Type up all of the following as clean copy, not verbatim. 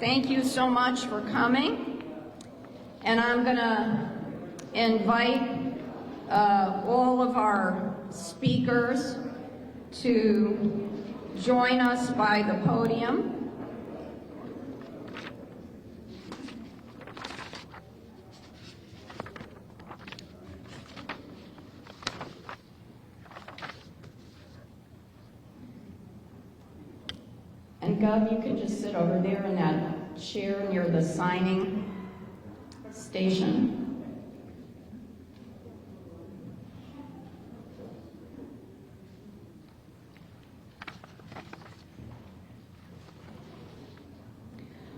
Thank you so much for coming. And I'm going to invite all of our speakers to join us by the podium. And Gov, you can just sit over there in that chair near the signing station.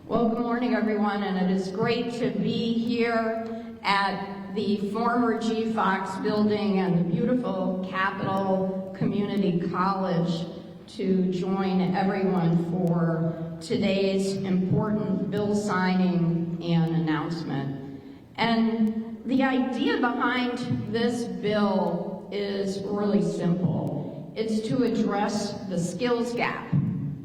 Well, good morning, everyone, and it is great to be here at the former G. Fox building and the beautiful Capital Community College to join everyone for today's important bill signing and announcement. And the idea behind this bill is really simple. It's to address the skills gap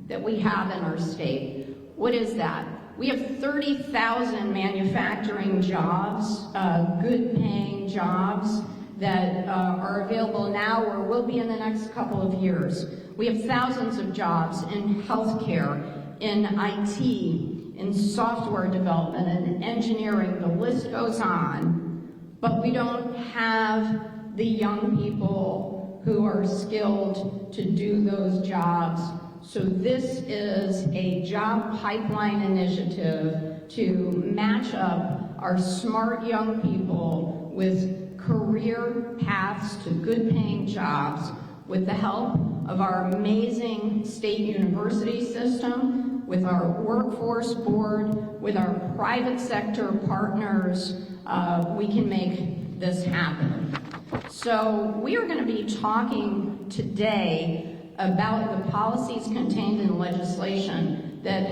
that we have in our state. What is that? We have 30,000 manufacturing jobs, good paying jobs that are available now or will be in the next couple of years. We have thousands of jobs in healthcare, in IT, in software development, and engineering. The list goes on. But we don't have the young people who are skilled to do those jobs. So this is a job pipeline initiative to match up our smart young people with career paths to good paying jobs with the help of our amazing state university system, with our workforce board, with our private sector partners. We can make this happen. So we are going to be talking today about the policies contained in legislation that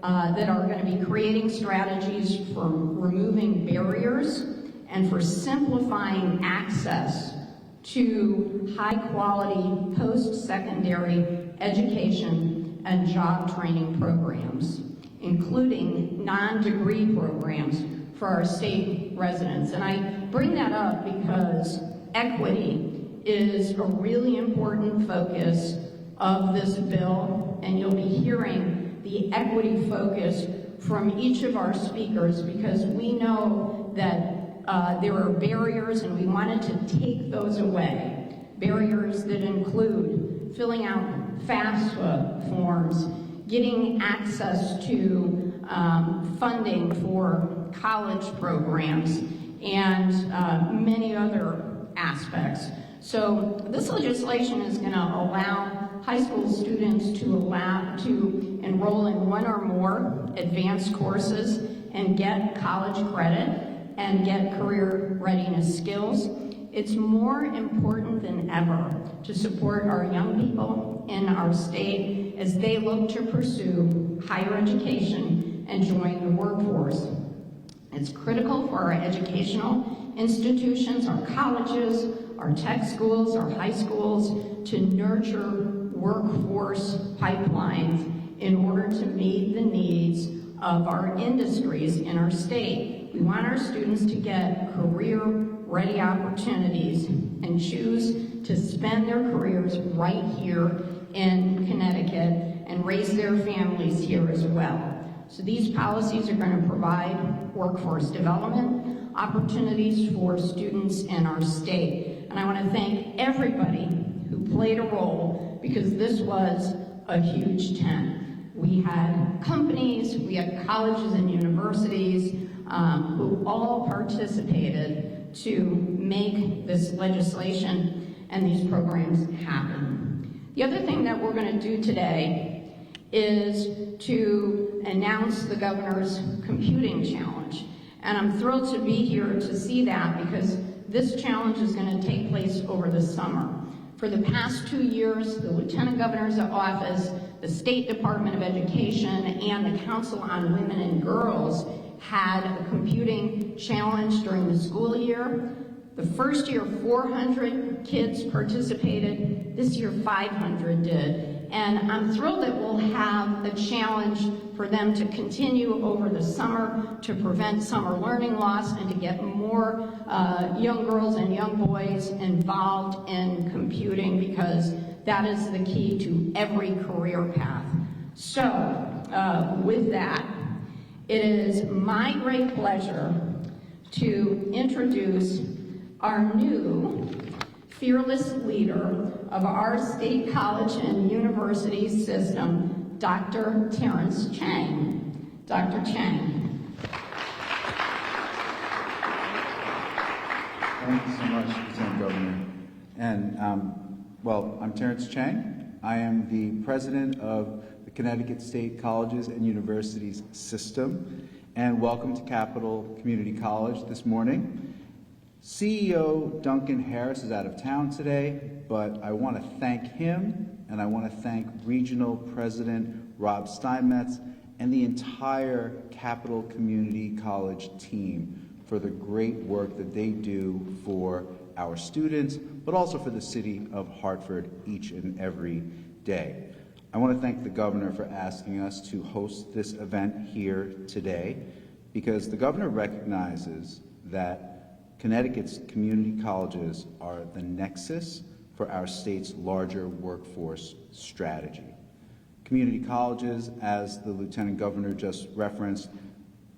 are going to be creating strategies for removing barriers and for simplifying access to high-quality post-secondary education and job training programs, including non-degree programs for our state residents. And I bring that up because equity is a really important focus of this bill, and you'll be hearing the equity focus from each of our speakers because we know that there are barriers and we wanted to take those away. Barriers that include filling out FAFSA forms, getting access to funding for college programs, and many other aspects. So this legislation is going to allow high school students to enroll in one or more advanced courses and get college credit and get career readiness skills. It's more important than ever to support our young people in our state as they look to pursue higher education and join the workforce. It's critical for our educational institutions, our colleges, our tech schools, our high schools, to nurture workforce pipelines in order to meet the needs of our industries in our state. We want our students to get career-ready opportunities and choose to spend their careers right here in Connecticut and raise their families here as well. So these policies are going to provide workforce development opportunities for students in our state. And I want to thank everybody who played a role because this was a huge tent. We had companies, we had colleges and universities who all participated to make this legislation and these programs happen. The other thing that we're going to do today is to announce the governor's computing challenge. And I'm thrilled to be here to see that because this challenge is going to take place over the summer. For the past 2 years, the Lieutenant Governor's Office, the State Department of Education, and the Council on Women and Girls had a computing challenge during the school year. The first year, 400 kids participated. This year, 500 did. And I'm thrilled that we'll have a challenge for them to continue over the summer to prevent summer learning loss and to get more young girls and young boys involved in computing, because that is the key to every career path. So with that, it is my great pleasure to introduce our new fearless leader of our state college and university system, Dr. Terrence Chang. Dr. Chang. Thank you so much, Lieutenant Governor. And, well, I'm Terrence Chang. I am the president of the Connecticut State Colleges and Universities System, and welcome to Capital Community College this morning. CEO Duncan Harris is out of town today, but I want to thank him, and I want to thank Regional President Rob Steinmetz and the entire Capital Community College team for the great work that they do for our students, but also for the city of Hartford each and every day. I want to thank the governor for asking us to host this event here today, because the governor recognizes that Connecticut's community colleges are the nexus for our state's larger workforce strategy. Community colleges, as the Lieutenant Governor just referenced,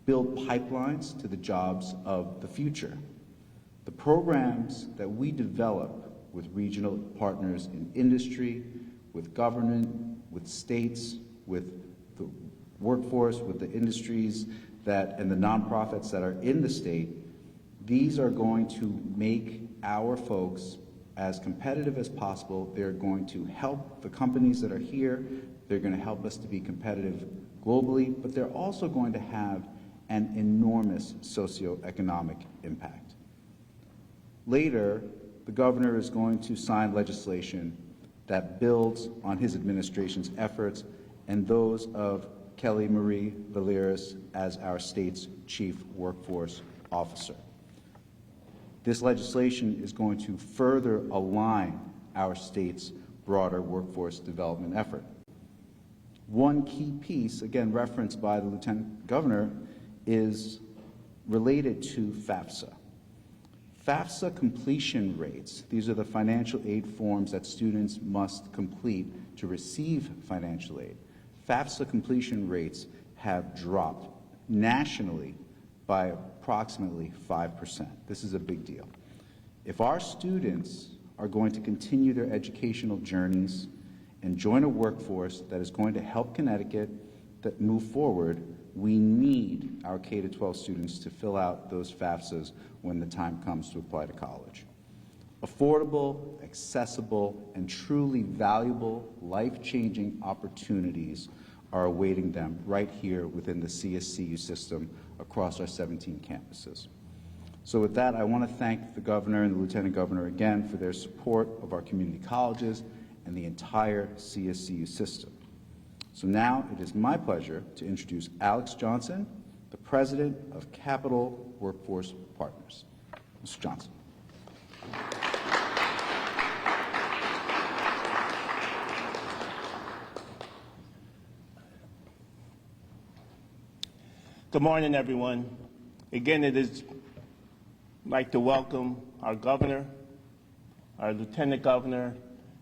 build pipelines to the jobs of the future. The programs that we develop with regional partners in industry, with government, with states, with the workforce, with the industries and the nonprofits that are in the state, these are going to make our folks as competitive as possible. They're going to help the companies that are here. They're going to help us to be competitive globally, but they're also going to have an enormous socioeconomic impact. Later, the governor is going to sign legislation that builds on his administration's efforts and those of Kelly Marie Valiris as our state's chief workforce officer. This legislation is going to further align our state's broader workforce development effort. One key piece, again referenced by the Lieutenant Governor, is related to FAFSA. FAFSA completion rates, these are the financial aid forms that students must complete to receive financial aid. FAFSA completion rates have dropped nationally by approximately 5%. This is a big deal. If our students are going to continue their educational journeys and join a workforce that is going to help Connecticut that move forward, we need our K-12 students to fill out those FAFSAs when the time comes to apply to college. Affordable, accessible, and truly valuable, life-changing opportunities are awaiting them right here within the CSCU system across our 17 campuses. So with that, I want to thank the governor and the lieutenant governor again for their support of our community colleges and the entire CSCU system. So now it is my pleasure to introduce Alex Johnson, the president of Capital Workforce Partners. Mr. Johnson. Good morning, everyone. Again, it is like to welcome our governor, our lieutenant governor,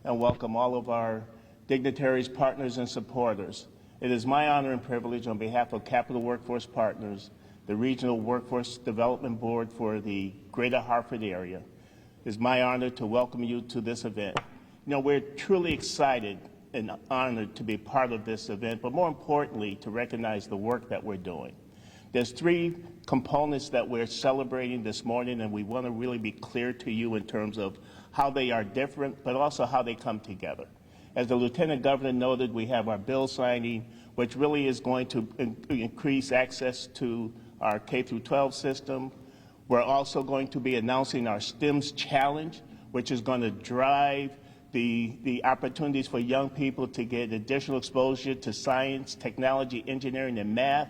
and welcome all of our dignitaries, partners, and supporters. It is my honor and privilege on behalf of Capital Workforce Partners, the Regional Workforce Development Board for the Greater Hartford area. It is my honor to welcome you to this event. You know, we're truly excited and honored to be part of this event, but more importantly, to recognize the work that we're doing. There's three components that we're celebrating this morning, and we want to really be clear to you in terms of how they are different, but also how they come together. As the Lieutenant Governor noted, we have our bill signing, which really is going to increase access to our K-12 system. We're also going to be announcing our STEMS Challenge, which is going to drive the opportunities for young people to get additional exposure to science, technology, engineering, and math.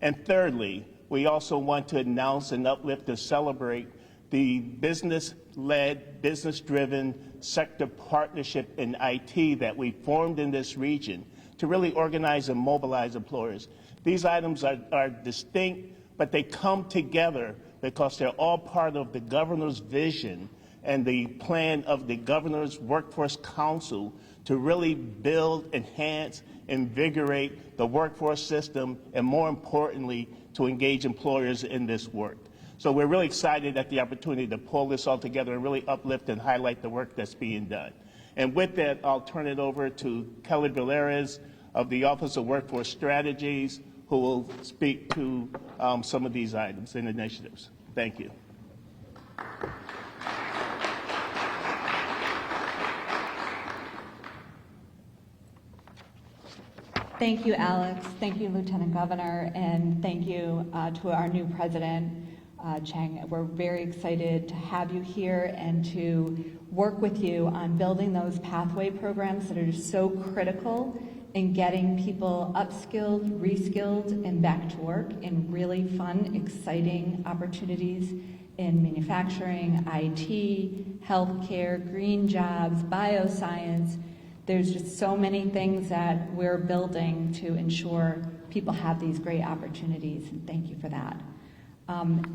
And thirdly, we also want to announce and uplift and celebrate the business-led, business-driven sector partnership in IT that we formed in this region to really organize and mobilize employers. These items are distinct, but they come together because they're all part of the governor's vision and the plan of the Governor's Workforce Council to really build, enhance, invigorate the workforce system, and more importantly, to engage employers in this work. So we're really excited at the opportunity to pull this all together and really uplift and highlight the work that's being done. And with that, I'll turn it over to Kelly Villeras of the Office of Workforce Strategies, who will speak to some of these items and initiatives. Thank you. Thank you, Alex. Thank you, Lieutenant Governor, and thank you to our new president, Cheng. We're very excited to have you here and to work with you on building those pathway programs that are so critical in getting people upskilled, reskilled, and back to work in really fun, exciting opportunities in manufacturing, IT, healthcare, green jobs, bioscience. There's just so many things that we're building to ensure people have these great opportunities, and thank you for that.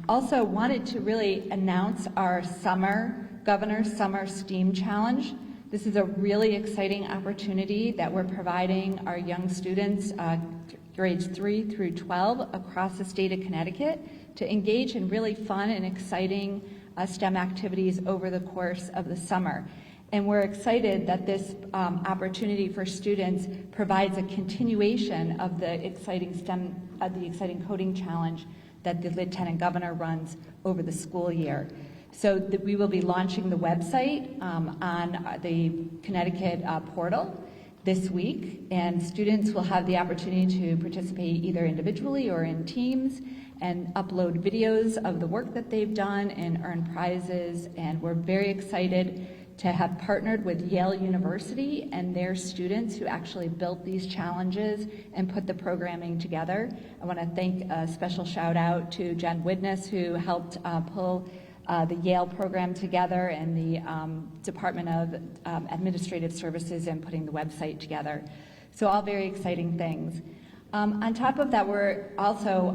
Also wanted to really announce our Governor's Summer STEAM Challenge. This is a really exciting opportunity that we're providing our young students, grades 3 through 12 across the state of Connecticut, to engage in really fun and exciting STEM activities over the course of the summer. And we're excited that this opportunity for students provides a continuation of the exciting the exciting coding challenge that the Lieutenant Governor runs over the school year. So we will be launching the website on the Connecticut portal this week, and students will have the opportunity to participate either individually or in teams and upload videos of the work that they've done and earn prizes. And we're very excited to have partnered with Yale University and their students who actually built these challenges and put the programming together. I want to thank a special shout out to Jen Widness, who helped pull the Yale program together, and the Department of Administrative Services in putting the website together. So all very exciting things. On top of that, we're also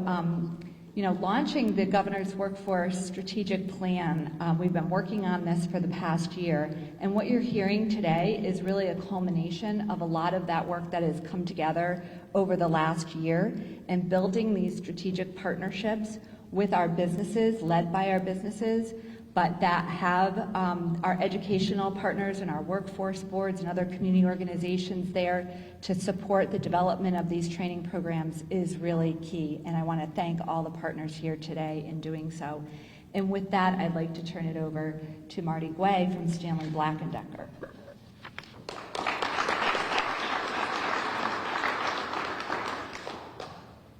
launching the Governor's Workforce Strategic Plan. We've been working on this for the past year, and what you're hearing today is really a culmination of a lot of that work that has come together over the last year, and building these strategic partnerships with our businesses, led by our businesses, but that have our educational partners and our workforce boards and other community organizations there to support the development of these training programs is really key. And I want to thank all the partners here today in doing so. And with that, I'd like to turn it over to Marty Guay from Stanley Black & Decker.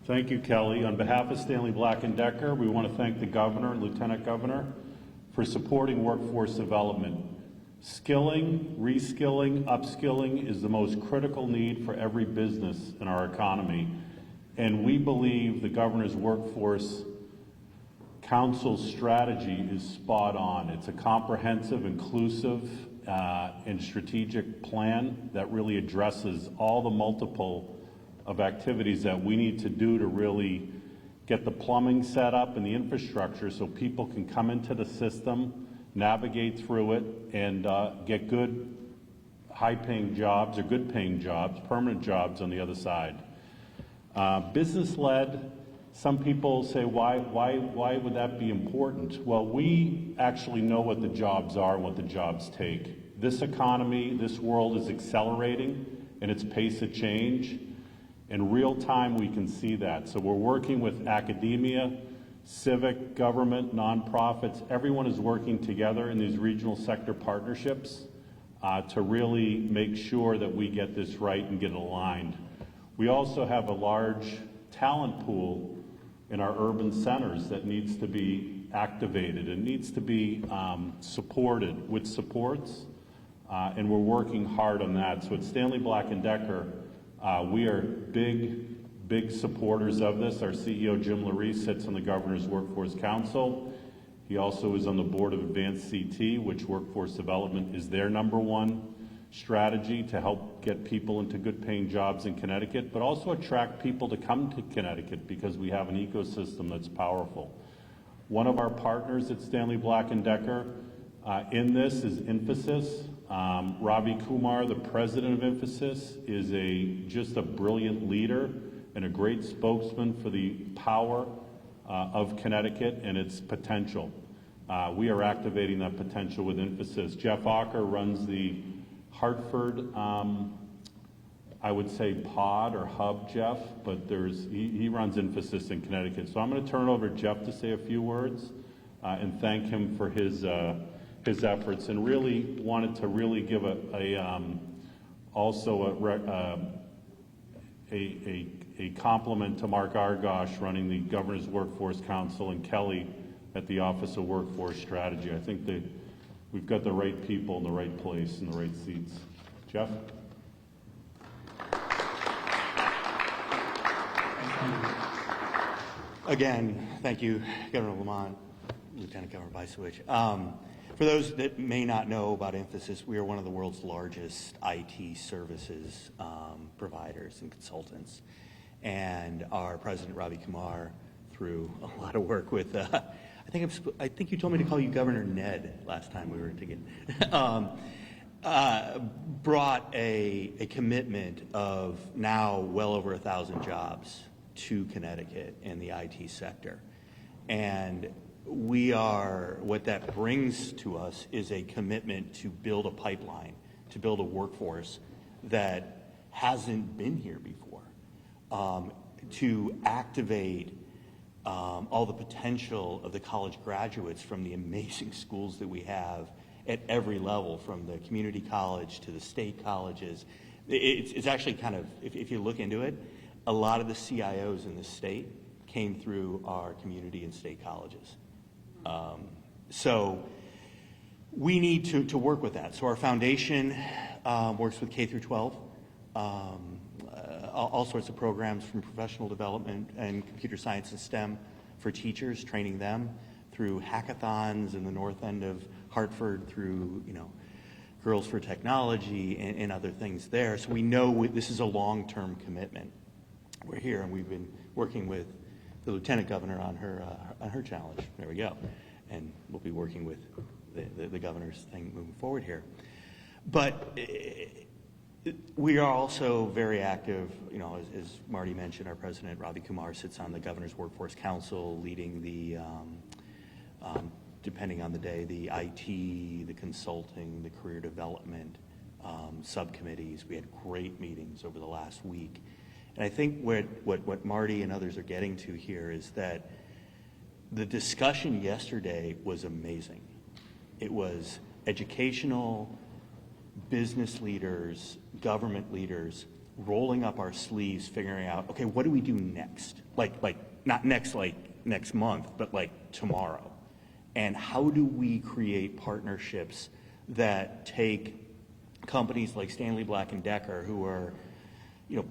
Thank you, Kelly. On behalf of Stanley Black & Decker, we want to thank the Governor and Lieutenant Governor for supporting workforce development. Skilling, reskilling, upskilling is the most critical need for every business in our economy. And we believe the Governor's Workforce Council's strategy is spot on. It's a comprehensive, inclusive, and strategic plan that really addresses all the multiple of activities that we need to do to really get the plumbing set up and the infrastructure so people can come into the system, navigate through it, and get good, high-paying jobs or good-paying jobs, permanent jobs on the other side. Business-led, some people say, why would that be important? Well, we actually know what the jobs are and what the jobs take. This economy, this world is accelerating in its pace of change. In real time, we can see that. So we're working with academia, civic, government, nonprofits. Everyone is working together in these regional sector partnerships to really make sure that we get this right and get it aligned. We also have a large talent pool in our urban centers that needs to be activated and needs to be supported with supports, and we're working hard on that. So at Stanley Black & Decker, we are big supporters of this. Our CEO, Jim Larice, sits on the Governor's Workforce Council, He also is on the board of Advanced CT, which workforce development is their #1 strategy to help get people into good paying jobs in Connecticut, but also attract people to come to Connecticut because we have an ecosystem that's powerful. One of our partners at Stanley Black & Decker in this is Infosys. Ravi Kumar, the president of Infosys, is just a brilliant leader and a great spokesman for the power of Connecticut and its potential. We are activating that potential with Infosys. Jeff Ocker runs the Hartford, I would say pod or hub, Jeff, but he runs Infosys in Connecticut. So I'm going to turn it over to Jeff to say a few words and thank him for his efforts, and really wanted to really give a compliment to Mark Argosh running the Governor's Workforce Council and Kelly at the Office of Workforce Strategy. I think that we've got the right people in the right place in the right seats. Jeff? Again, thank you, Governor Lamont, Lieutenant Governor Bicewicz. For those that may not know about Infosys, we are one of the world's largest IT services providers and consultants. And our president, Ravi Kumar, through a lot of work with, I think you told me to call you Governor Ned last time we were together, brought a commitment of now well over 1,000 jobs to Connecticut in the IT sector. And what that brings to us is a commitment to build a pipeline, to build a workforce that hasn't been here before, to activate all the potential of the college graduates from the amazing schools that we have at every level, from the community college to the state colleges. It's actually kind of, if you look into it, a lot of the CIOs in the state came through our community and state colleges. So we need to work with that. So our foundation works with K through 12, all sorts of programs from professional development and computer science and STEM for teachers, training them through hackathons in the north end of Hartford, through Girls for Technology and other things there. So we know this is a long-term commitment. We're here, and we've been working with the Lieutenant Governor on her challenge. There we go. And we'll be working with the governor's thing moving forward here. But we are also very active, as Marty mentioned, our president, Ravi Kumar, sits on the Governor's Workforce Council, leading the, depending on the day, the IT, the consulting, the career development subcommittees. We had great meetings over the last week. And I think what Marty and others are getting to here is that the discussion yesterday was amazing. It was educational, business leaders, government leaders, rolling up our sleeves, figuring out, okay, what do we do next? Like not next month, but like tomorrow. And how do we create partnerships that take companies like Stanley Black & Decker, who are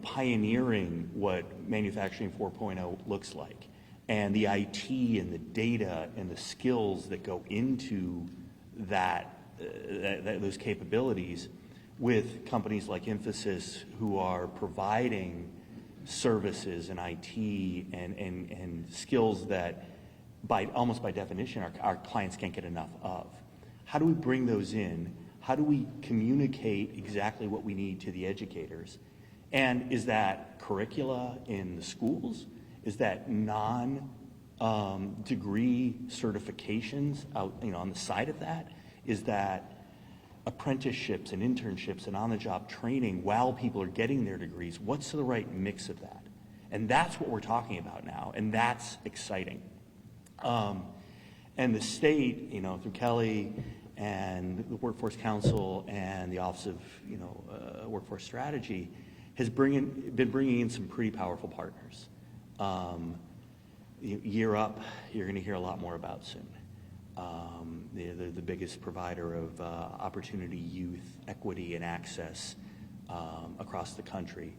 pioneering what Manufacturing 4.0 looks like, and the IT and the data and the skills that go into those capabilities, with companies like Infosys, who are providing services and IT and skills that almost by definition our clients can't get enough of. How do we bring those in? How do we communicate exactly what we need to the educators? And is that curricula in the schools? Is that non-degree certifications out, on the side of that? Is that apprenticeships and internships and on-the-job training while people are getting their degrees? What's the right mix of that? And that's what we're talking about now, and that's exciting. And the state, through Kelly and the Workforce Council and the Office of, Workforce Strategy, has been bringing in some pretty powerful partners. Year Up, you're going to hear a lot more about soon. They're the biggest provider of opportunity, youth, equity, and access across the country.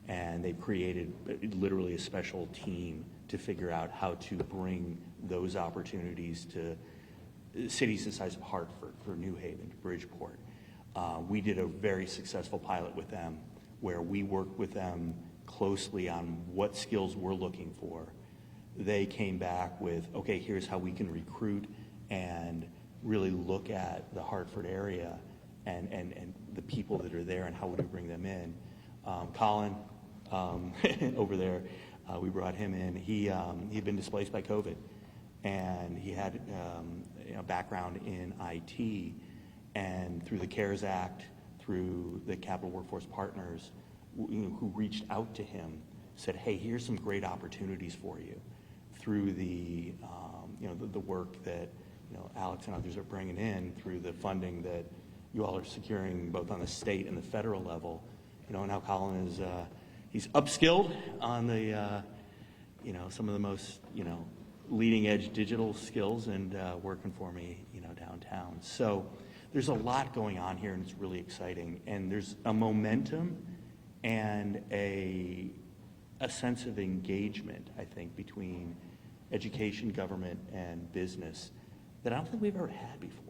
And they've created literally a special team to figure out how to bring those opportunities to cities the size of Hartford, or New Haven, Bridgeport. We did a very successful pilot with them where we worked with them closely on what skills we're looking for. They came back with, okay, here's how we can recruit and really look at the Hartford area and the people that are there and how would we bring them in. Colin over there, we brought him in. He'd been displaced by COVID, and he had a background in IT, and through the CARES Act, through the Capital Workforce Partners, who reached out to him, said, hey, here's some great opportunities for you, through the work that Alex and others are bringing in, through the funding that you all are securing both on the state and the federal level. Now Colin is he's upskilled on the some of the most leading edge digital skills and working for me downtown. So there's a lot going on here, and it's really exciting. And there's a momentum and a sense of engagement, I think, between education, government, and business that I don't think we've ever had before.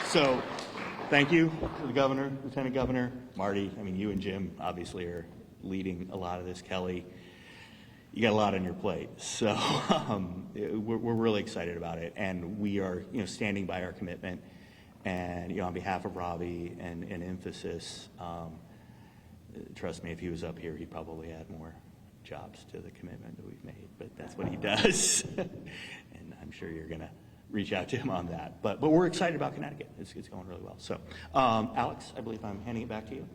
So thank you to the governor, lieutenant governor, Marty. I mean, you and Jim obviously are leading a lot of this. Kelly, you got a lot on your plate. So we're really excited about it, and we are standing by our commitment. And on behalf of Robbie and Emphasis, trust me, if he was up here, he'd probably add more jobs to the commitment that we've made. But that's what he does, and I'm sure you're going to reach out to him on that. But we're excited about Connecticut. It's going really well. So, Alex, I believe I'm handing it back to you.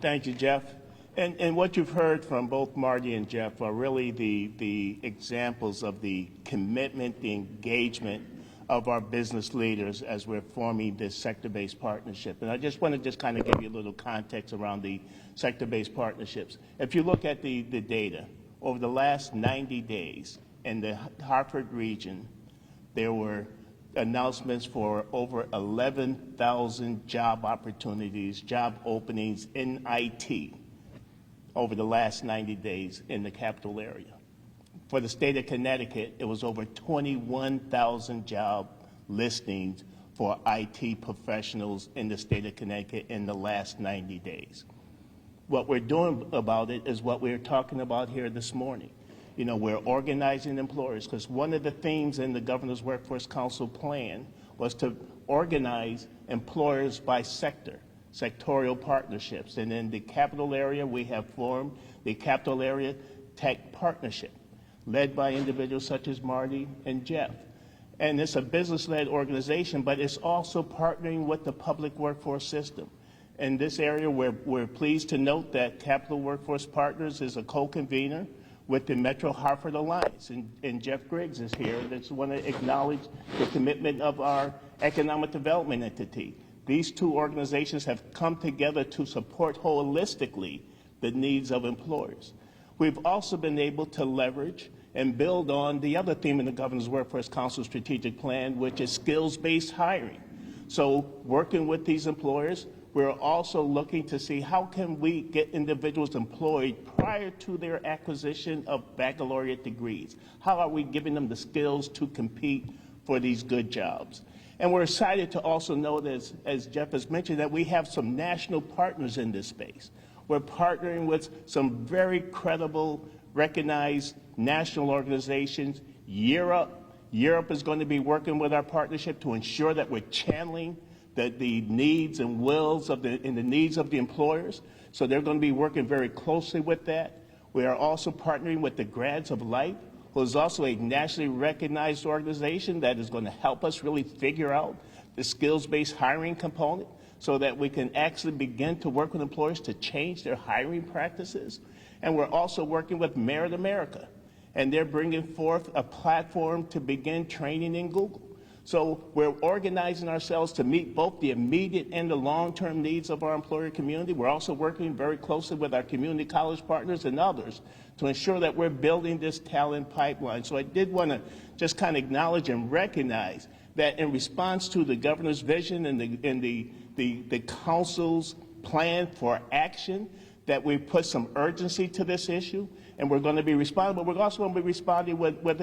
Thank you, Jeff. And what you've heard from both Marty and Jeff are really the examples of the commitment, the engagement of our business leaders as we're forming this sector-based partnership. And I just want to kind of give you a little context around the sector-based partnerships. If you look at the data, over the last 90 days in the Hartford region, there were announcements for over 11,000 job opportunities, job openings in IT over the last 90 days in the capital area. For the state of Connecticut, it was over 21,000 job listings for IT professionals in the state of Connecticut in the last 90 days. What we're doing about it is what we're talking about here this morning. We're organizing employers, because one of the themes in the Governor's Workforce Council plan was to organize employers by sector, sectorial partnerships. And in the capital area, we have formed the Capital Area Tech Partnership, led by individuals such as Marty and Jeff. And it's a business-led organization, but it's also partnering with the public workforce system. In this area, we're pleased to note that Capital Workforce Partners is a co-convener with the Metro Hartford Alliance, and Jeff Griggs is here. I just want to acknowledge the commitment of our economic development entity. These two organizations have come together to support holistically the needs of employers. We've also been able to leverage and build on the other theme in the Governor's Workforce Council strategic plan, which is skills-based hiring. So working with these employers, we're also looking to see how can we get individuals employed prior to their acquisition of baccalaureate degrees. How are we giving them the skills to compete for these good jobs? And we're excited to also know that, as Jeff has mentioned, that we have some national partners in this space. We're partnering with some very credible, recognized national organizations. Europe is going to be working with our partnership to ensure that we're channeling the needs and wills and the needs of the employers. So they're going to be working very closely with that. We are also partnering with the Grads of Life, who is also a nationally recognized organization that is going to help us really figure out the skills-based hiring component so that we can actually begin to work with employers to change their hiring practices. And we're also working with Merit America, and they're bringing forth a platform to begin training in Google. So we're organizing ourselves to meet both the immediate and the long-term needs of our employer community. We're also working very closely with our community college partners and others to ensure that we're building this talent pipeline. So I did want to just kind of acknowledge and recognize that in response to the governor's vision and the council's plan for action, that we put some urgency to this issue, and we're going to be responding, but we're also going to be responding with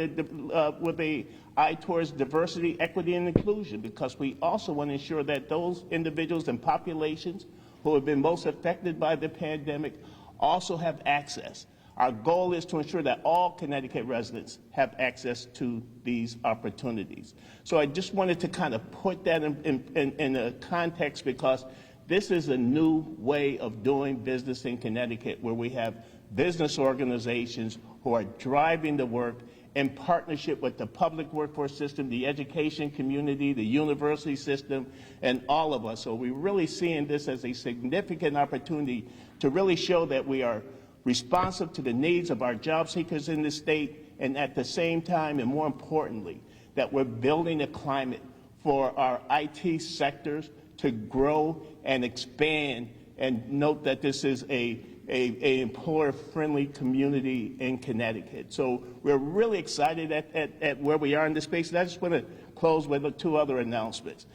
a eye towards diversity, equity, and inclusion, because we also want to ensure that those individuals and populations who have been most affected by the pandemic also have access. Our goal is to ensure that all Connecticut residents have access to these opportunities. So I just wanted to kind of put that in a context, because this is a new way of doing business in Connecticut, where we have business organizations who are driving the work in partnership with the public workforce system, the education community, the university system, and all of us. So we're really seeing this as a significant opportunity to really show that we are responsive to the needs of our job seekers in the state, and at the same time, and more importantly, that we're building a climate for our IT sectors to grow and expand, and note that this is a employer-friendly community in Connecticut. So we're really excited at where we are in this space. And I just want to close with two other announcements.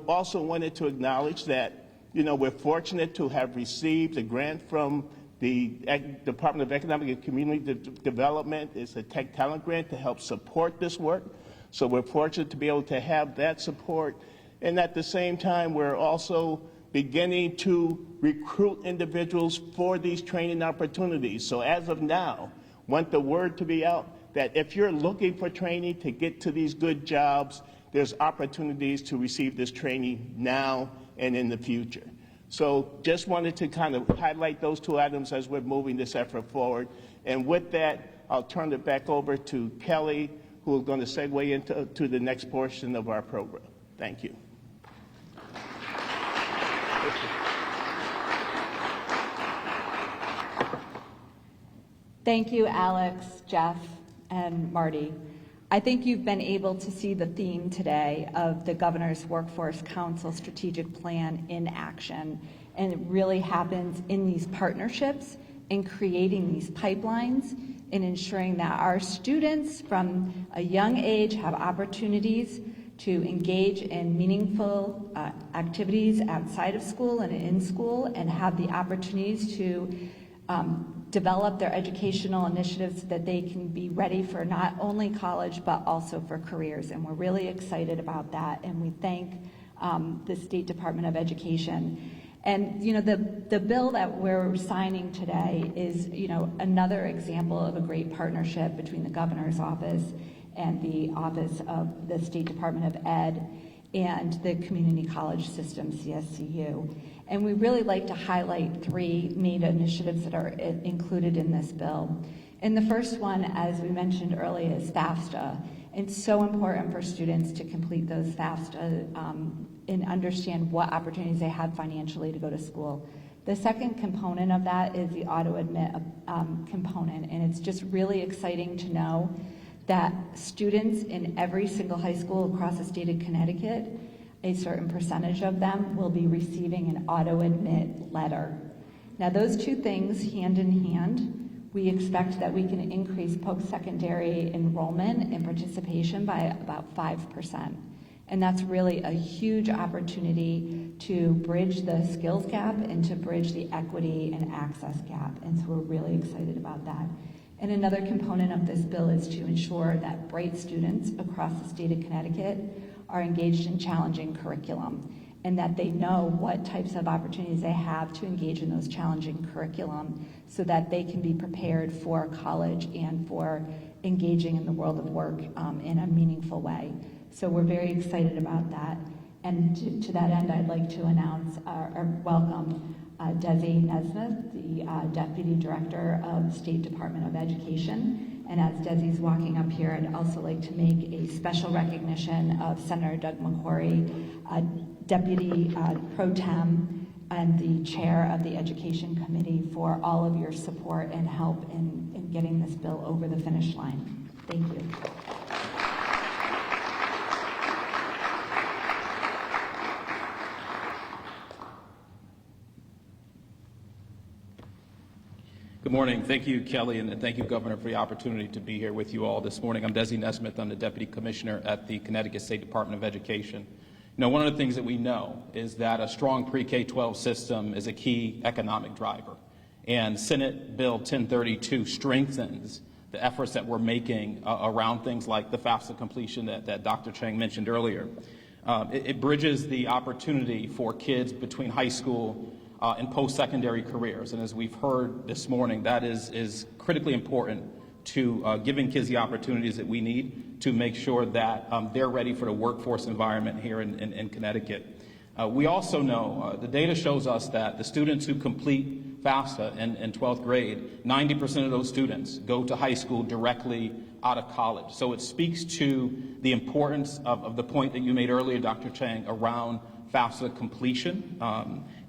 Also wanted to acknowledge that, we're fortunate to have received a grant from the Department of Economic and Community Development. It's a tech talent grant to help support this work. So we're fortunate to be able to have that support. And at the same time, we're also beginning to recruit individuals for these training opportunities. So as of now, want the word to be out that if you're looking for training to get to these good jobs, there's opportunities to receive this training now and in the future. So just wanted to kind of highlight those two items as we're moving this effort forward. And with that, I'll turn it back over to Kelly, who is going to segue into the next portion of our program. Thank you. Thank you, Alex, Jeff, and Marty. I think you've been able to see the theme today of the Governor's Workforce Council Strategic Plan in action. And it really happens in these partnerships, in creating these pipelines, in ensuring that our students from a young age have opportunities to engage in meaningful activities outside of school and in school, and have the opportunities to develop their educational initiatives so that they can be ready for not only college but also for careers. And we're really excited about that, and we thank the State Department of Education. And the bill that we're signing today is another example of a great partnership between the governor's office and the office of the State Department of Ed and the community college system, CSCU. And we really like to highlight three main initiatives that are included in this bill. And the first one, as we mentioned earlier, is FAFSA. It's so important for students to complete those FAFSA and understand what opportunities they have financially to go to school. The second component of that is the auto-admit component, and it's just really exciting to know that students in every single high school across the state of Connecticut, a certain percentage of them will be receiving an auto-admit letter. Now those two things, hand in hand, we expect that we can increase post-secondary enrollment and participation by about 5%. And that's really a huge opportunity to bridge the skills gap and to bridge the equity and access gap. And so we're really excited about that. And another component of this bill is to ensure that bright students across the state of Connecticut are engaged in challenging curriculum, and that they know what types of opportunities they have to engage in those challenging curriculum so that they can be prepared for college and for engaging in the world of work in a meaningful way. So we're very excited about that. And to that end, I'd like to announce or welcome Desi Nesmith, the Deputy Director of the State Department of Education. And as Desi's walking up here, I'd also like to make a special recognition of Senator Doug McCorry, Deputy Pro Tem and the Chair of the Education Committee, for all of your support and help in getting this bill over the finish line. Thank you. Good morning. Thank you, Kelly, and thank you, Governor, for the opportunity to be here with you all this morning. I'm Desi Nesmith. I'm the Deputy Commissioner at the Connecticut State Department of Education. You know, one of the things that we know is that a strong pre-K-12 system is a key economic driver. And Senate Bill 1032 strengthens the efforts that we're making around things like the FAFSA completion that Dr. Chang mentioned earlier. It bridges the opportunity for kids between high school and post-secondary careers. And as we've heard this morning, that is critically important to giving kids the opportunities that we need to make sure that they're ready for the workforce environment here in Connecticut. We also know, the data shows us that the students who complete FAFSA in 12th grade, 90% of those students go to high school directly out of college. So it speaks to the importance of the point that you made earlier, Dr. Chang, around FAFSA completion.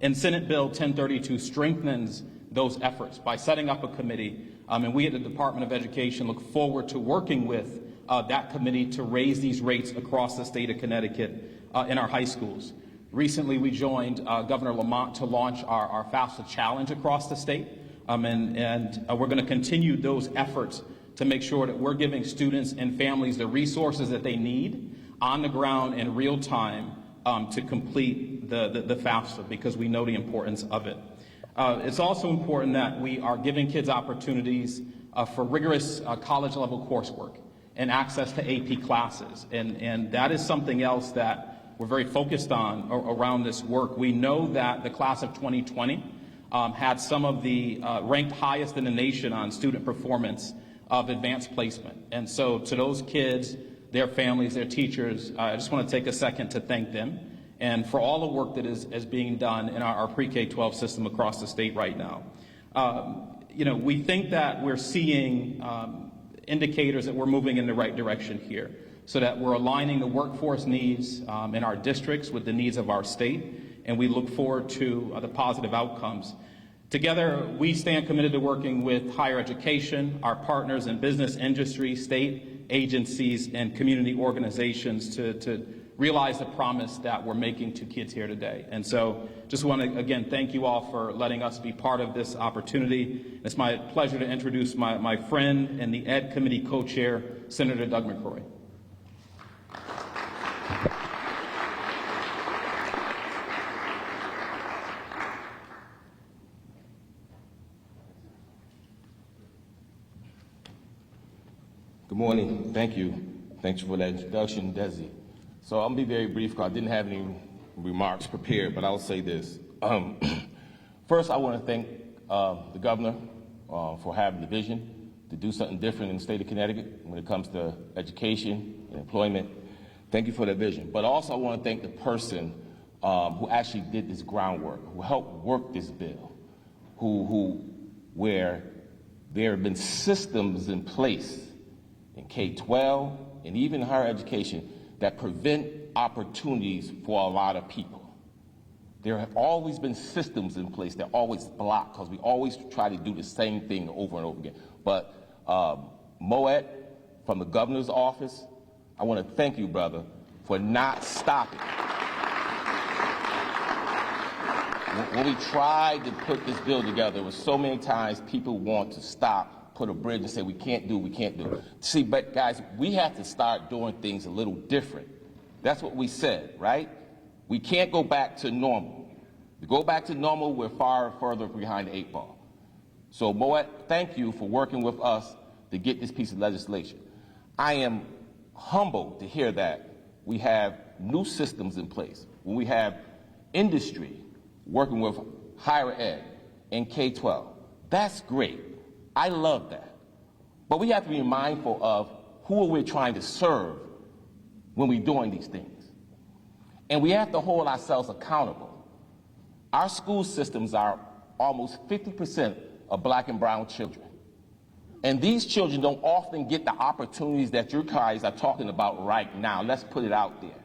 And Senate Bill 1032 strengthens those efforts by setting up a committee, and we at the Department of Education look forward to working with that committee to raise these rates across the state of Connecticut in our high schools. Recently, we joined Governor Lamont to launch our FAFSA Challenge across the state, and we're going to continue those efforts to make sure that we're giving students and families the resources that they need on the ground in real time to complete the FAFSA, because we know the importance of it. It's also important that we are giving kids opportunities for rigorous college-level coursework and access to AP classes, and that is something else that we're very focused on around this work. We know that the class of 2020 had some of the ranked highest in the nation on student performance of advanced placement, and so to those kids, their families, their teachers, I just want to take a second to thank them and for all the work that is being done in our pre-K-12 system across the state right now. You know, we think that we're seeing indicators that we're moving in the right direction here, so that we're aligning the workforce needs in our districts with the needs of our state, and we look forward to the positive outcomes. Together, we stand committed to working with higher education, our partners in business, industry, state agencies, and community organizations to realize the promise that we're making to kids here today. And so just want to, again, thank you all for letting us be part of this opportunity. It's my pleasure to introduce my friend and the Ed Committee co-chair, Senator Doug McCrory. Good morning. Thank you. Thanks for that introduction, Desi. So I'm going to be very brief because I didn't have any remarks prepared, but I'll say this. First, I want to thank the governor for having the vision to do something different in the state of Connecticut when it comes to education and employment. Thank you for that vision. But also I want to thank the person who actually did this groundwork, who helped work this bill, where there have been systems in place in K-12 and even higher education that prevent opportunities for a lot of people. There have always been systems in place that always block, because we always try to do the same thing over and over again. But Moet, from the governor's office, I want to thank you, brother, for not stopping. When we tried to put this bill together, there was so many times people want to stop, put a bridge and say, we can't do it. See, but guys, we have to start doing things a little different. That's what we said, right? We can't go back to normal. To go back to normal, we're far further behind the 8 ball. So, Moet, thank you for working with us to get this piece of legislation. I am humbled to hear that we have new systems in place, when we have industry working with higher ed and K-12. That's great. I love that. But we have to be mindful of who we're trying to serve when we're doing these things. And we have to hold ourselves accountable. Our school systems are almost 50% of black and brown children. And these children don't often get the opportunities that your guys are talking about right now. Let's put it out there.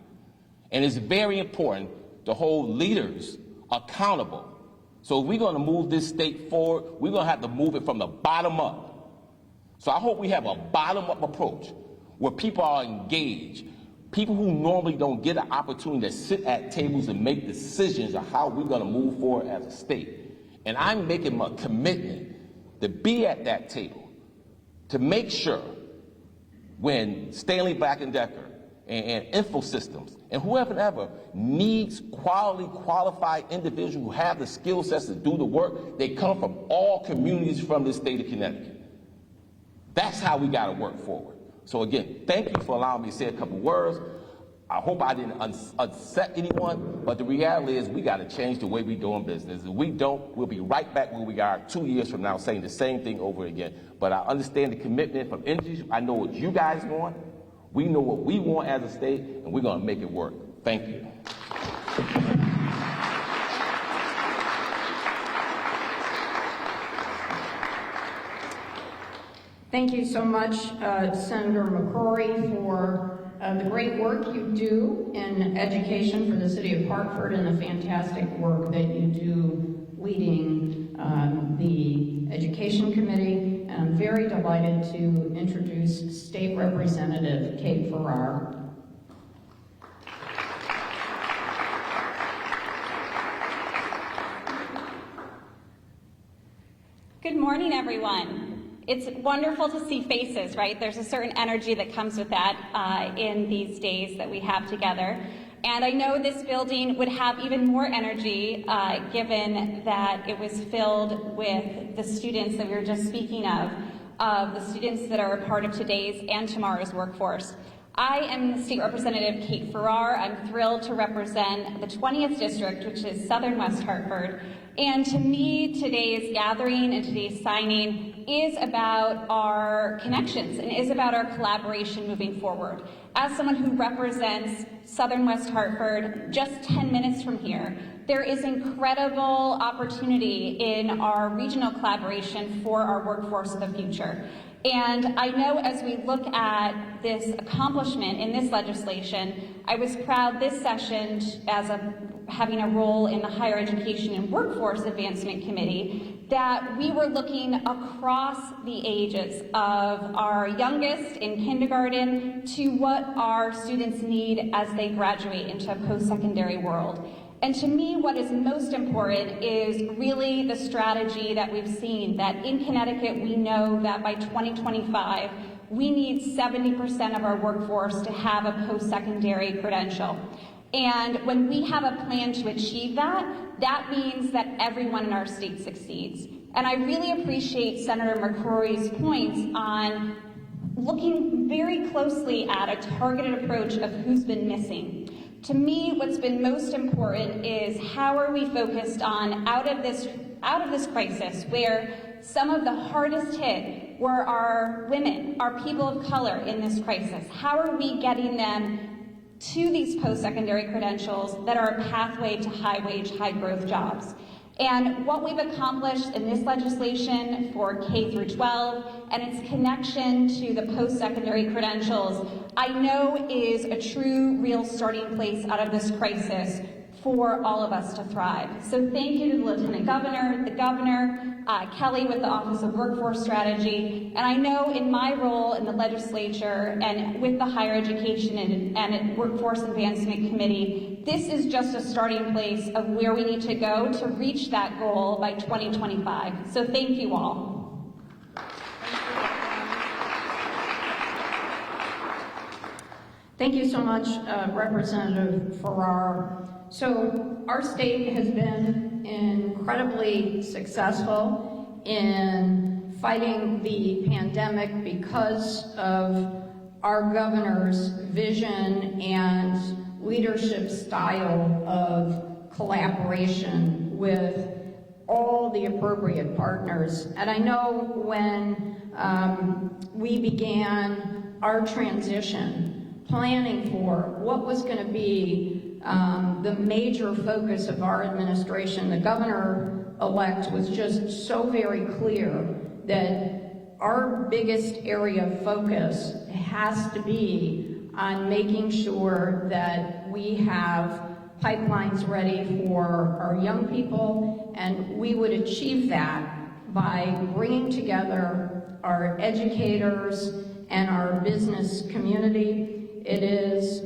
And it's very important to hold leaders accountable. So if we're going to move this state forward, we're going to have to move it from the bottom up. So I hope we have a bottom-up approach where people are engaged, people who normally don't get an opportunity to sit at tables and make decisions of how we're going to move forward as a state. And I'm making a commitment to be at that table, to make sure when Stanley Black & Decker and InfoSystems and whoever needs quality, qualified individuals who have the skill sets to do the work, they come from all communities from the state of Connecticut. That's how we got to work forward. So again, thank you for allowing me to say a couple words. I hope I didn't upset anyone, but the reality is we got to change the way we doing business. If we don't, we'll be right back where we are 2 years from now saying the same thing over again. But I understand the commitment from industry. I know what you guys want. We know what we want as a state, and we're going to make it work. Thank you. Thank you so much, Senator McCrory, for the great work you do in education for the city of Hartford and the fantastic work that you do leading the Education Committee. And I'm very delighted to introduce State Representative Kate Farrar. Good morning, everyone. It's wonderful to see faces, right? There's a certain energy that comes with that in these days that we have together. And I know this building would have even more energy given that it was filled with the students that we were just speaking of the students that are a part of today's and tomorrow's workforce. I am State Representative Kate Farrar. I'm thrilled to represent the 20th District, which is Southern West Hartford. And to me, today's gathering and today's signing is about our connections and is about our collaboration moving forward. As someone who represents Southern West Hartford, just 10 minutes from here, there is incredible opportunity in our regional collaboration for our workforce of the future. And I know as we look at this accomplishment in this legislation, I was proud this session as having a role in the Higher Education and Workforce Advancement Committee, that we were looking across the ages of our youngest in kindergarten to what our students need as they graduate into a post-secondary world. And to me, what is most important is really the strategy that we've seen, that in Connecticut, we know that by 2025, we need 70% of our workforce to have a post-secondary credential. And when we have a plan to achieve that, that means that everyone in our state succeeds. And I really appreciate Senator McCrory's points on looking very closely at a targeted approach of who's been missing. To me, what's been most important is how are we focused on out of this crisis, where some of the hardest hit were our women, our people of color in this crisis. How are we getting them to these post-secondary credentials that are a pathway to high-wage, high-growth jobs? And what we've accomplished in this legislation for K through 12 and its connection to the post-secondary credentials, I know is a true, real starting place out of this crisis for all of us to thrive. So thank you to the Lieutenant Governor, the Governor, Kelly with the Office of Workforce Strategy, and I know in my role in the legislature and with the Higher Education and Workforce Advancement Committee, this is just a starting place of where we need to go to reach that goal by 2025. So thank you all. Thank you so much, Representative Farrar. So our state has been incredibly successful in fighting the pandemic because of our governor's vision and leadership style of collaboration with all the appropriate partners. And I know when we began our transition, planning for what was going to be the major focus of our administration, the governor-elect was just so very clear that our biggest area of focus has to be on making sure that we have pipelines ready for our young people, and we would achieve that by bringing together our educators and our business community. It is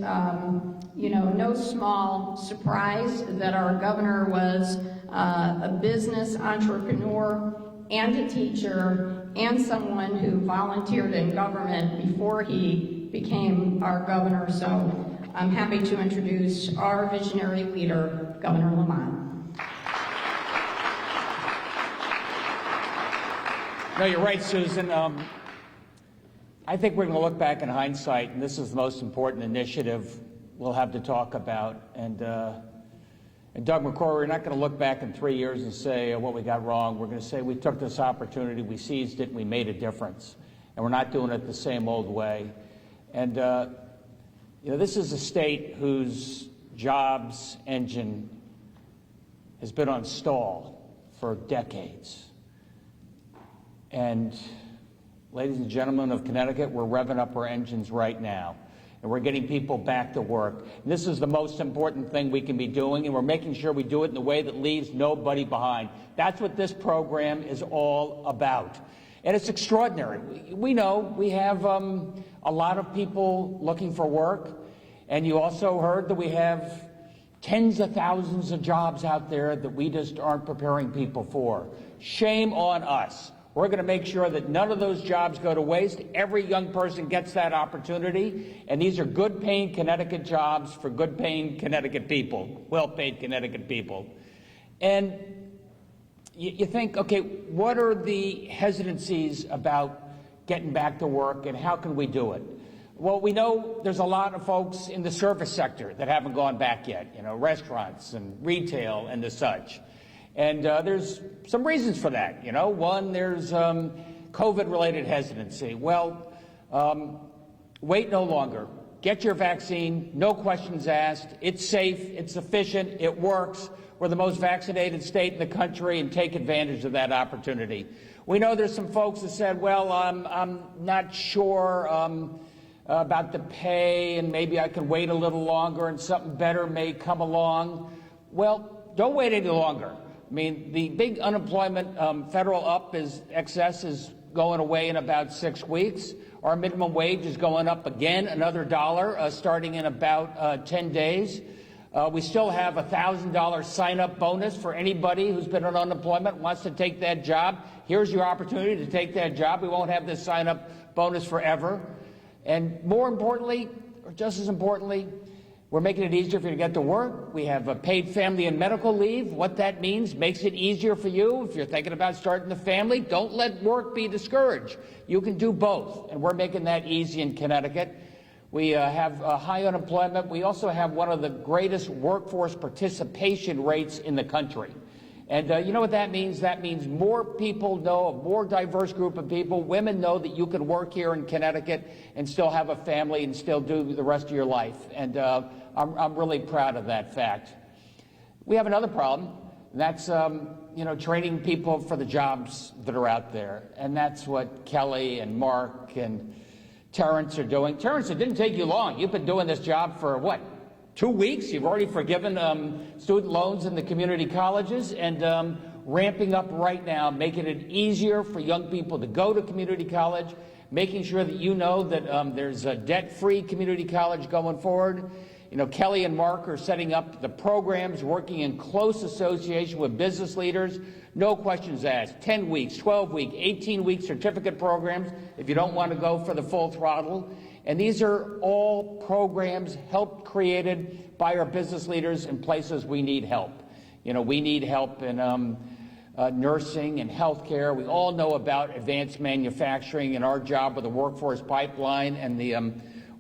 no small surprise that our governor was a business entrepreneur and a teacher and someone who volunteered in government before he became our governor. So I'm happy to introduce our visionary leader, Governor Lamont. No, you're right, Susan. I think we're going to look back in hindsight, and this is the most important initiative we'll have to talk about. And Doug McCrory, we're not going to look back in 3 years and say what we got wrong. We're going to say we took this opportunity, we seized it, and we made a difference. And we're not doing it the same old way. And you know, this is a state whose jobs engine has been on stall for decades. And ladies and gentlemen of Connecticut, we're revving up our engines right now, and we're getting people back to work. And this is the most important thing we can be doing, and we're making sure we do it in a way that leaves nobody behind. That's what this program is all about. And it's extraordinary. We know we have a lot of people looking for work, and you also heard that we have tens of thousands of jobs out there that we just aren't preparing people for. Shame on us. We're going to make sure that none of those jobs go to waste. Every young person gets that opportunity, and these are good-paying Connecticut jobs for good-paying Connecticut people, well-paid Connecticut people. And you think, okay, what are the hesitancies about getting back to work, and how can we do it? Well, we know there's a lot of folks in the service sector that haven't gone back yet, you know, restaurants and retail and the such. And there's some reasons for that. You know, one, there's COVID-related hesitancy. Well, wait no longer. Get your vaccine, no questions asked. It's safe, it's efficient, it works. We're the most vaccinated state in the country, and take advantage of that opportunity. We know there's some folks that said, well, I'm not sure about the pay, and maybe I can wait a little longer and something better may come along. Well, don't wait any longer. I mean, the big unemployment federal excess is going away in about 6 weeks. Our minimum wage is going up again, another $1, starting in about 10 days. We still have a $1,000 sign-up bonus for anybody who's been on unemployment and wants to take that job. Here's your opportunity to take that job. We won't have this sign-up bonus forever. And more importantly, or just as importantly, we're making it easier for you to get to work. We have a paid family and medical leave. What that means makes it easier for you. If you're thinking about starting a family, don't let work be discouraged. You can do both, and we're making that easy in Connecticut. We have high unemployment. We also have one of the greatest workforce participation rates in the country. And you know what that means? That means more people know, a more diverse group of people. Women know that you can work here in Connecticut and still have a family and still do the rest of your life. And I'm really proud of that fact. We have another problem, and that's you know, training people for the jobs that are out there. And that's what Kelly and Mark and Terrence are doing. Terrence, it didn't take you long. You've been doing this job for what? 2 weeks. You've already forgiven student loans in the community colleges, and ramping up right now, making it easier for young people to go to community college, making sure that you know that there's a debt-free community college going forward. You know, Kelly and Mark are setting up the programs, working in close association with business leaders. No questions asked. 10 weeks, 12-week, 18-week certificate programs if you don't want to go for the full throttle. And these are all programs created by our business leaders in places we need help. You know, we need help in nursing and healthcare. We all know about advanced manufacturing and our job with the Workforce Pipeline and the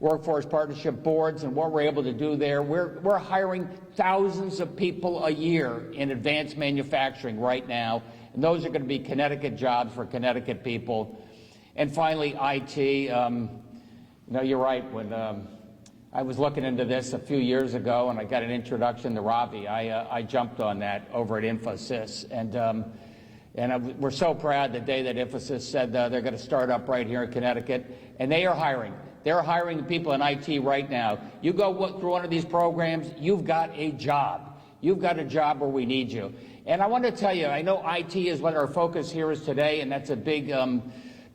Workforce Partnership Boards and what we're able to do there. We're hiring thousands of people a year in advanced manufacturing right now, and those are going to be Connecticut jobs for Connecticut people. And finally, IT. You know, you're right. When I was looking into this a few years ago and I got an introduction to Ravi, I jumped on that over at Infosys. And we're so proud the day that Infosys said they're going to start up right here in Connecticut. And they are hiring. They're hiring people in IT right now. You go through one of these programs, you've got a job. You've got a job where we need you. And I want to tell you, I know IT is what our focus here is today, and that's a big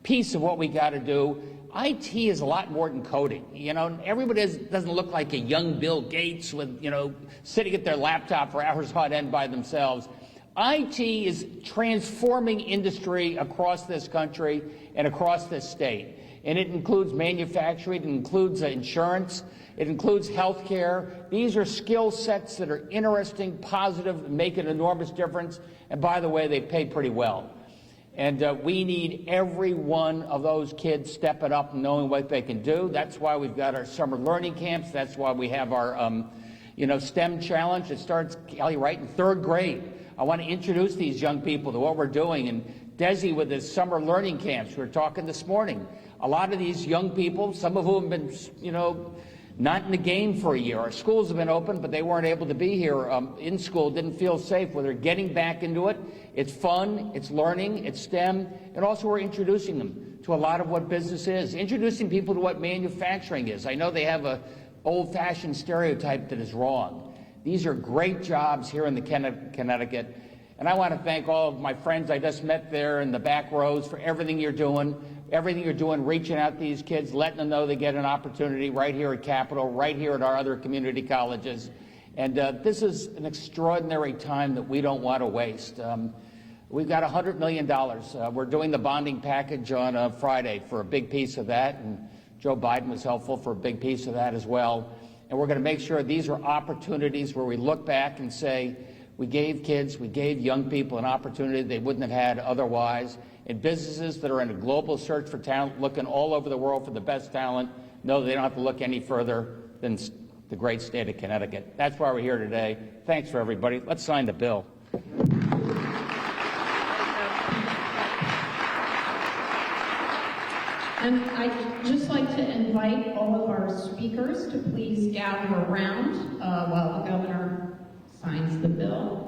piece of what we got to do. IT is a lot more than coding. You know, everybody doesn't look like a young Bill Gates with, you know, sitting at their laptop for hours on end by themselves. IT is transforming industry across this country and across this state. And it includes manufacturing, it includes insurance, it includes healthcare. These are skill sets that are interesting, positive, and make an enormous difference. And by the way, they pay pretty well. And we need every one of those kids stepping up and knowing what they can do. That's why we've got our summer learning camps. That's why we have our STEM challenge. It starts, Kelly, right in 3rd grade. I want to introduce these young people to what we're doing. And Desi with his summer learning camps, we were talking this morning. A lot of these young people, some of whom have been, not in the game for a year. Our schools have been open, but they weren't able to be here in school, didn't feel safe. Well, they're getting back into it. It's fun, it's learning, it's STEM, and also we're introducing them to a lot of what business is, introducing people to what manufacturing is. I know they have a old-fashioned stereotype that is wrong. These are great jobs here in the Connecticut, and I want to thank all of my friends I just met there in the back rows for everything you're doing, reaching out to these kids, letting them know they get an opportunity right here at Capitol, right here at our other community colleges. And this is an extraordinary time that we don't want to waste. We've got $100 million. We're doing the bonding package on Friday for a big piece of that, and Joe Biden was helpful for a big piece of that as well. And we're going to make sure these are opportunities where we look back and say, we gave kids, we gave young people an opportunity they wouldn't have had otherwise. And businesses that are in a global search for talent, looking all over the world for the best talent, know they don't have to look any further than the great state of Connecticut. That's why we're here today. Thanks for everybody. Let's sign the bill. And I'd just like to invite all of our speakers to please gather around while the governor signs the bill.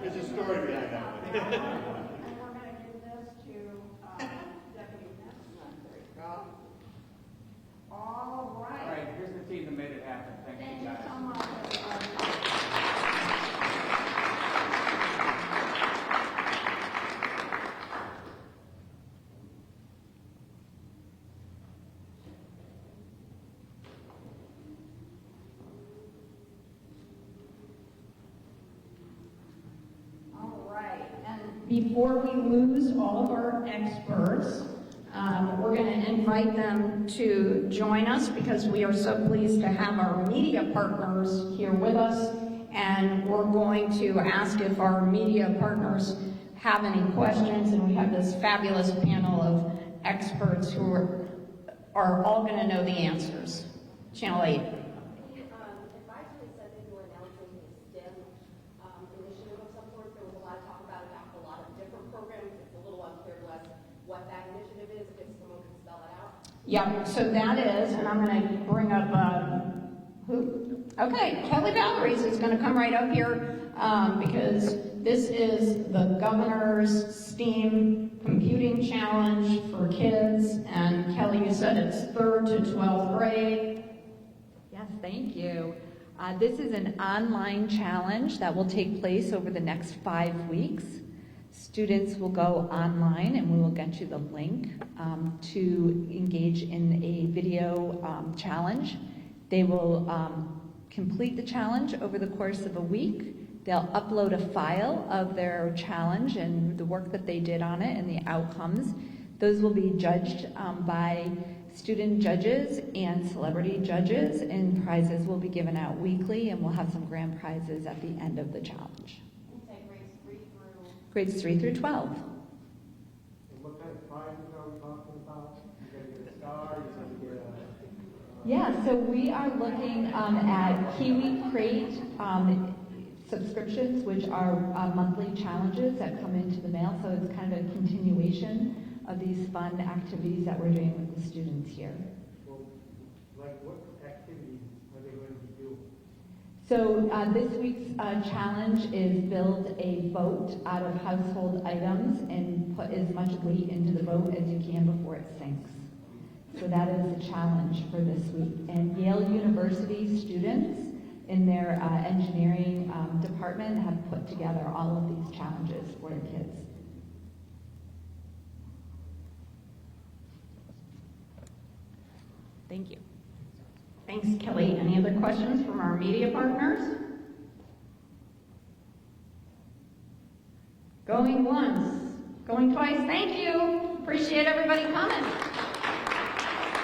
There's a story behind that one. And we're going to give this to Deputy Nesmith. There you go. All right. All right, here's the team that made it happen. Thank you, guys. So much. Before we lose all of our experts, we're going to invite them to join us because we are so pleased to have our media partners here with us, and we're going to ask if our media partners have any questions, and we have this fabulous panel of experts who are all going to know the answers. Channel 8. Yeah, so that is, and I'm going to bring up, who? Okay, Kelly Valeries is going to come right up here because this is the governor's STEAM Computing Challenge for kids. And Kelly, you said it's 3rd to 12th grade. Yes, thank you. This is an online challenge that will take place over the next 5 weeks. Students will go online and we will get you the link to engage in a video challenge. They will complete the challenge over the course of a week. They'll upload a file of their challenge and the work that they did on it and the outcomes. Those will be judged by student judges and celebrity judges, and prizes will be given out weekly, and we'll have some grand prizes at the end of the challenge. Grades 3 through 12. What kind of prizes are we talking about? You're going to get a star, you're going to get a... Yeah, so we are looking at Kiwi Crate subscriptions, which are monthly challenges that come into the mail. So it's kind of a continuation of these fun activities that we're doing with the students here. Well, like what activities are they going to be doing? So this week's challenge is build a boat out of household items and put as much weight into the boat as you can before it sinks. So that is the challenge for this week. And Yale University students in their engineering department have put together all of these challenges for the kids. Thank you. Thanks, Kelly. Any other questions from our media partners? Going once, going twice. Thank you. Appreciate everybody coming.